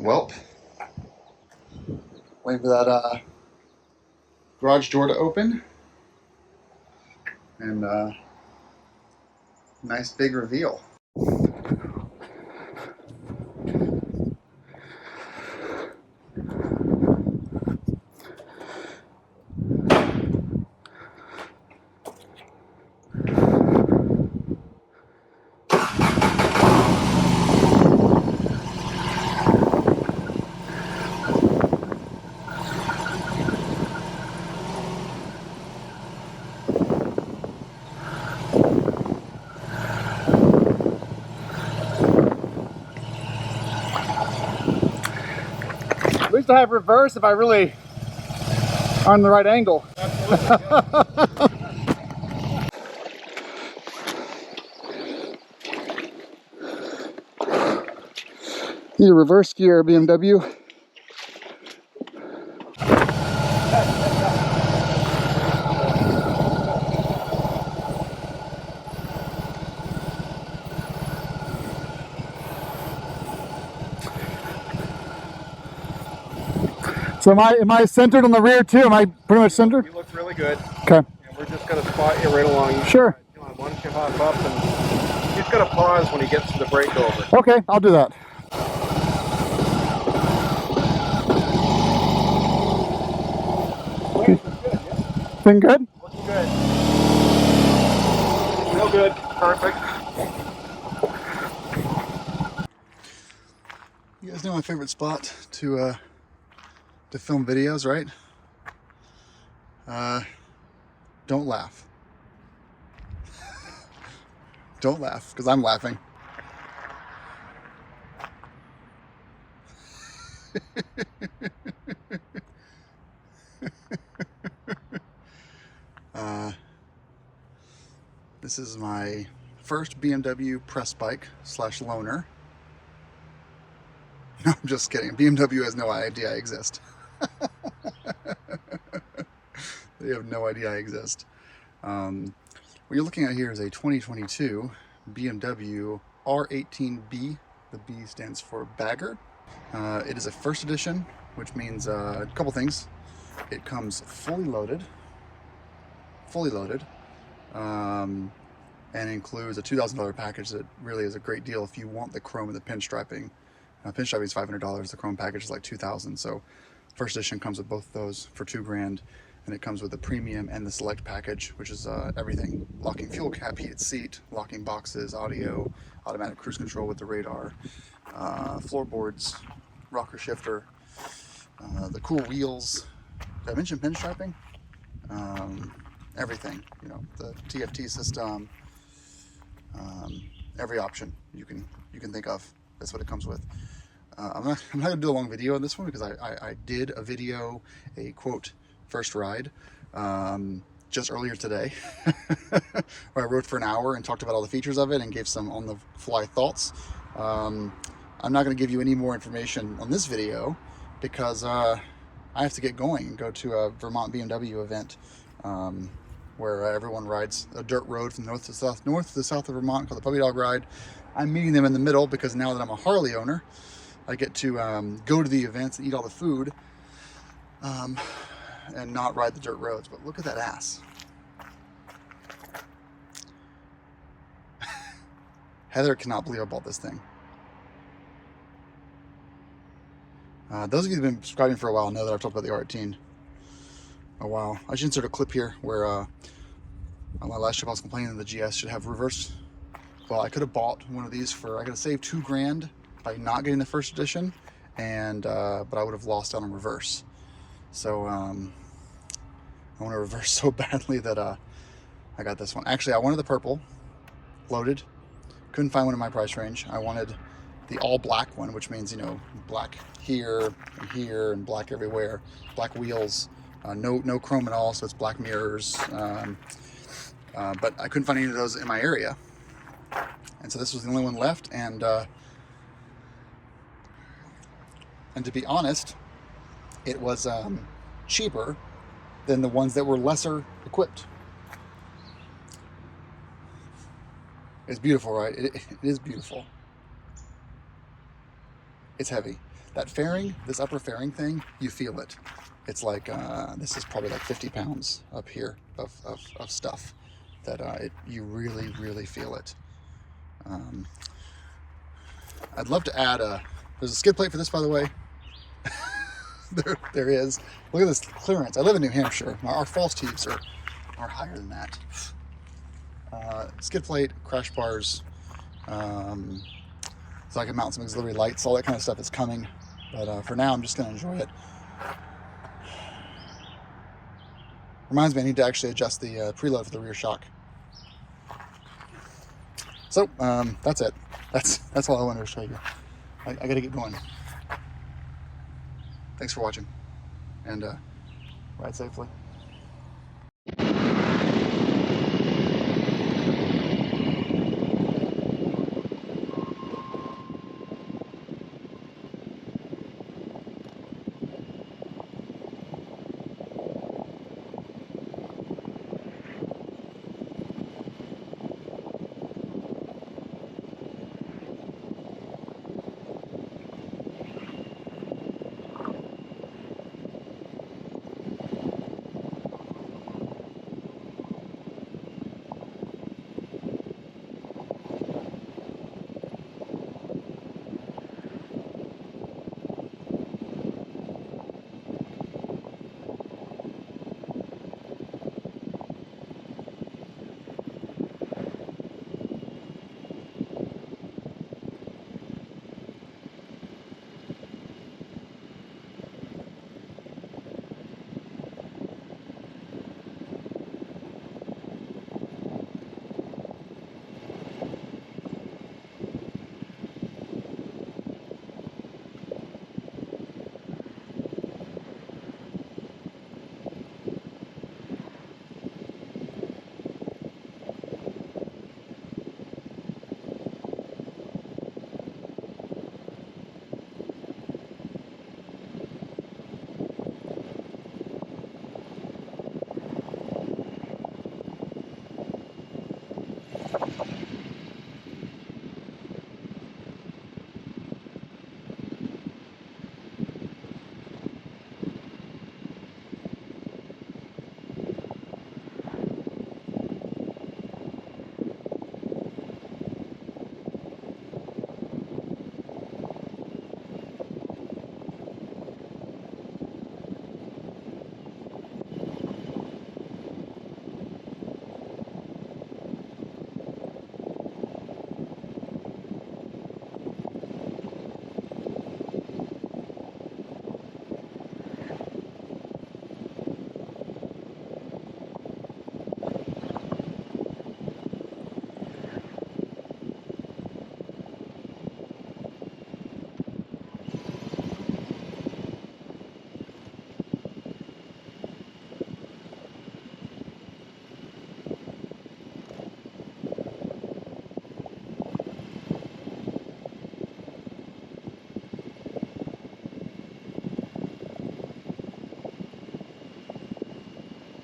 Welp. Wait for that garage door to open. And nice big reveal. At least I have reverse if I really are on the right angle. Need a reverse gear, BMW. So am I centered on the rear too? Am I pretty much centered? You look really good. Okay. And we're just going to spot you right along. Sure. Why don't you hop up and he's going to pause when he gets to the breakover. Okay, I'll do that. Been good? Looking good. Real good. Perfect. You guys know my favorite spot to film videos, right? Don't laugh. Don't laugh, because I'm laughing. This is my first BMW press bike / loaner. No, I'm just kidding. BMW has no idea I exist. They have no idea I exist. What you're looking at here is a 2022 BMW R18B. The B stands for Bagger. It is a first edition, which means a couple things. It comes fully loaded, and includes a $2,000 package that really is a great deal if you want the chrome and the pinstriping. Pinstriping is $500, the chrome package is like $2,000. So first edition comes with both of those for $2,000, and it comes with the premium and the select package, which is everything: locking fuel cap, heated seat, locking boxes, audio, automatic cruise control with the radar, floorboards, rocker shifter, the cool wheels. Did I mention pinstriping? Everything, you know, the TFT system, every option you can think of. That's what it comes with. I'm not gonna do a long video on this one because I did a video, a quote first ride, just earlier today, where I rode for an hour and talked about all the features of it and gave some on the fly thoughts. I'm not going to give you any more information on this video because I have to get going and go to a Vermont BMW event, where everyone rides a dirt road from north to the south of Vermont called the Puppy Dog Ride. I'm meeting them in the middle because now that I'm a Harley owner, I get to go to the events and eat all the food, and not ride the dirt roads. But look at that ass. Heather cannot believe I bought this thing. Those of you who've been subscribing for a while know that I've talked about the R18 a while. I should insert a clip here where on my last trip I was complaining that the GS should have reverse. Well, I could have bought one of these for, I could have saved $2,000 by not getting the first edition, and but I would have lost out on reverse. So I want to reverse so badly that I got this one. Actually, I wanted the purple, loaded. Couldn't find one in my price range. I wanted the all black one, which means, you know, black here and black everywhere. Black wheels, no chrome at all, so it's black mirrors. But I couldn't find any of those in my area. And so this was the only one left, and to be honest, it was cheaper than the ones that were lesser equipped. It's beautiful, right? It is beautiful. It's heavy. that fairing, this upper fairing thing, you feel it. It's like, this is probably like 50 pounds up here of stuff that you really, really feel it. I'd love to add there's a skid plate for this, by the way. there is. Look at this clearance. I live in New Hampshire. Our false teeths are higher than that. Skid plate, crash bars, so I can mount some auxiliary lights, all that kind of stuff is coming. But for now, I'm just going to enjoy it. Reminds me, I need to actually adjust the preload for the rear shock. So that's it. That's all I wanted to show you. I got to get going. Thanks for watching, and ride safely.